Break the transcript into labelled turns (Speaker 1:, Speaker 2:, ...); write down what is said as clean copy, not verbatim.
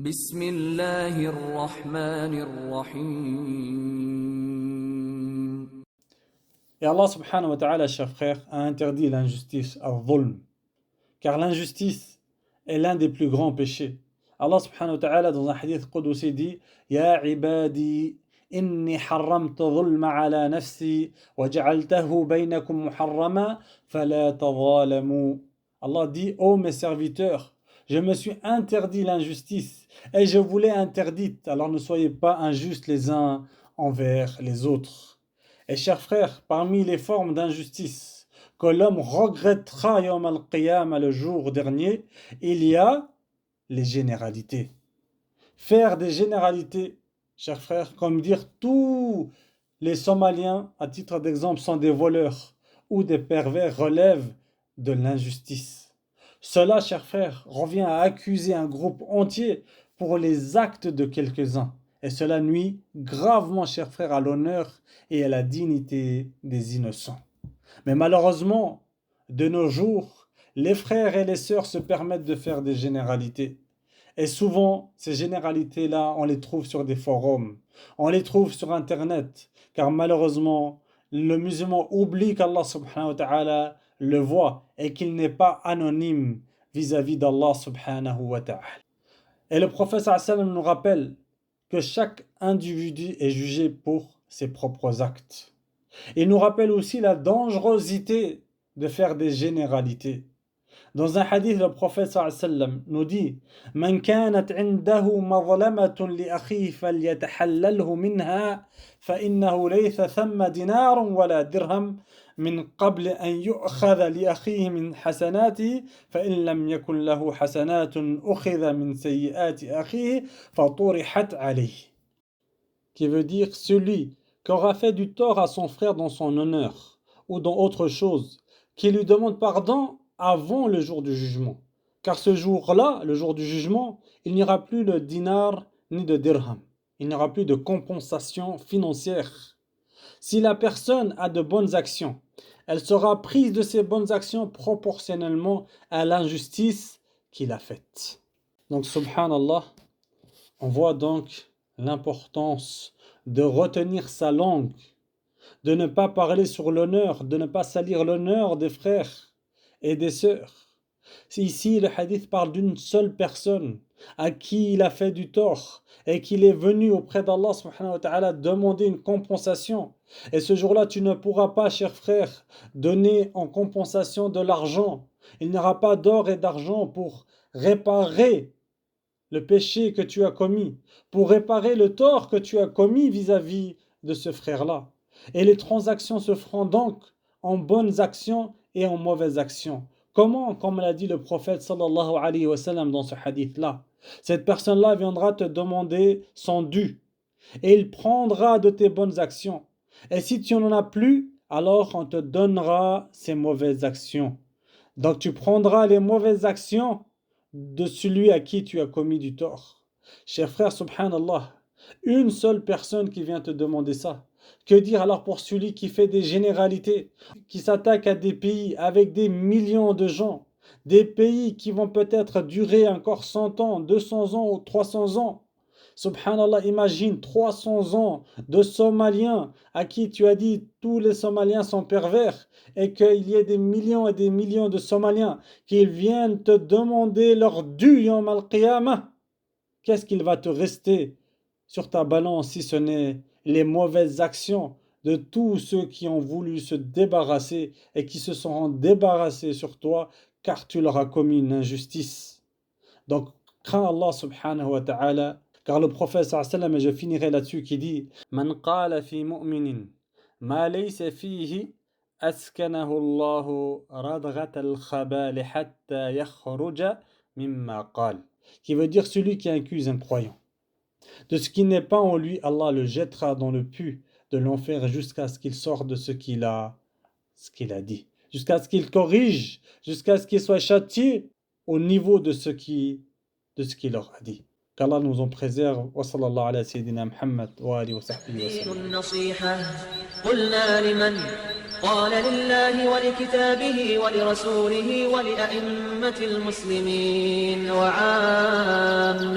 Speaker 1: بسم الله الرحمن الرحيم.
Speaker 2: Et Allah subhanahu wa ta'ala, chers frères, a interdit l'injustice, al-dhulm. Car l'injustice est l'un des plus grands péchés. Allah subhanahu wa ta'ala, dans un hadith qudsi, dit Ya ibadi, inni harramtu dhulma ala nafsi, wa ja'altahu baynakum muharrama, fala tadhalamu. Allah dit Ô mes serviteurs, je me suis interdit l'injustice, et je vous l'ai interdite, alors ne soyez pas injustes les uns envers les autres. Et chers frères, parmi les formes d'injustice que l'homme regrettera Yawm al-Qiyamah le jour dernier, il y a les généralités. Faire des généralités, chers frères, comme dire tous les Somaliens, à titre d'exemple, sont des voleurs ou des pervers, relève de l'injustice. Cela, chers frères, revient à accuser un groupe entier pour les actes de quelques-uns. Et cela nuit gravement, chers frères, à l'honneur et à la dignité des innocents. Mais malheureusement, de nos jours, les frères et les sœurs se permettent de faire des généralités. Et souvent, ces généralités-là, on les trouve sur des forums, on les trouve sur Internet, car malheureusement, le musulman oublie qu'Allah subhanahu wa ta'ala le voit et qu'il n'est pas anonyme vis-à-vis d'Allah subhanahu wa ta'ala. Et le prophète sallallahu alayhi wa sallam nous rappelle que chaque individu est jugé pour ses propres actes. Il nous rappelle aussi la dangerosité de faire des généralités. Dans un hadith, le prophète sallallahu alayhi wa sallam nous dit Man kanat indahu mazlamatun li akhihi falyatahallalhu minha fa innahu laysa thamma dinarun wala dirham min qabl an yu'khadha li akhihi min hasanatihi fa in lam yakun lahu hasanatun ukhidha min sayyiati akhihi fa turihat alayhi. Qui veut dire celui qui aura fait du tort à son frère dans son honneur ou dans autre chose, qui lui demande pardon avant le jour du jugement. Car ce jour-là, le jour du jugement, il n'y aura plus de dinar ni de dirham. Il n'y aura plus de compensation financière. Si la personne a de bonnes actions, elle sera prise de ces bonnes actions proportionnellement à l'injustice qu'il a faite. Donc, subhanallah, on voit donc l'importance de retenir sa langue, de ne pas parler sur l'honneur, de ne pas salir l'honneur des frères et des sœurs. Ici, le hadith parle d'une seule personne à qui il a fait du tort et qu'il est venu auprès d'Allah subhanahu wa ta'ala demander une compensation. Et ce jour-là, tu ne pourras pas, cher frère, donner en compensation de l'argent. Il n'y aura pas d'or et d'argent pour réparer le péché que tu as commis, pour réparer le tort que tu as commis vis-à-vis de ce frère-là. Et les transactions se feront donc en bonnes actions et en mauvaises actions. Comment? Comme l'a dit le prophète sallallahu alayhi wa sallam dans ce hadith-là. Cette personne-là viendra te demander son dû et il prendra de tes bonnes actions. Et si tu n'en as plus, alors on te donnera ses mauvaises actions. Donc tu prendras les mauvaises actions de celui à qui tu as commis du tort. Cher frère, subhanallah, une seule personne qui vient te demander ça. Que dire alors pour celui qui fait des généralités, qui s'attaque à des pays avec des millions de gens, des pays qui vont peut-être durer encore 100 ans, 200 ans ou 300 ans. Subhanallah, imagine 300 ans de Somaliens à qui tu as dit tous les Somaliens sont pervers et qu'il y ait des millions et des millions de Somaliens qui viennent te demander leur dû Yawm al-Qiyamah. Qu'est-ce qu'il va te rester sur ta balance si ce n'est les mauvaises actions de tous ceux qui ont voulu se débarrasser et qui se sont débarrassés sur toi car tu leur as commis une injustice. Donc, crains Allah subhanahu wa ta'ala. Car le prophète sallallahu alayhi wa sallam, et je finirai là-dessus, qui dit Man qala fi mu'minin ma laysa fihi askanahu Allahu radghat al-khabali hatta yakhruja mimma qal. Qui veut dire celui qui accuse un croyant. De ce qui n'est pas en lui, Allah le jettera dans le puits de l'enfer jusqu'à ce qu'il sorte de ce qu'il a dit. Jusqu'à ce qu'il corrige, jusqu'à ce qu'il soit châtié au niveau de ce qu'il leur a dit. Qu'Allah nous en préserve. Wa sallallahu ala sayyidina Muhammad wa alihi wa sahbihi wa sallam.
Speaker 3: قال لله ولكتابه ولرسوله ولأئمة المسلمين وعامتهم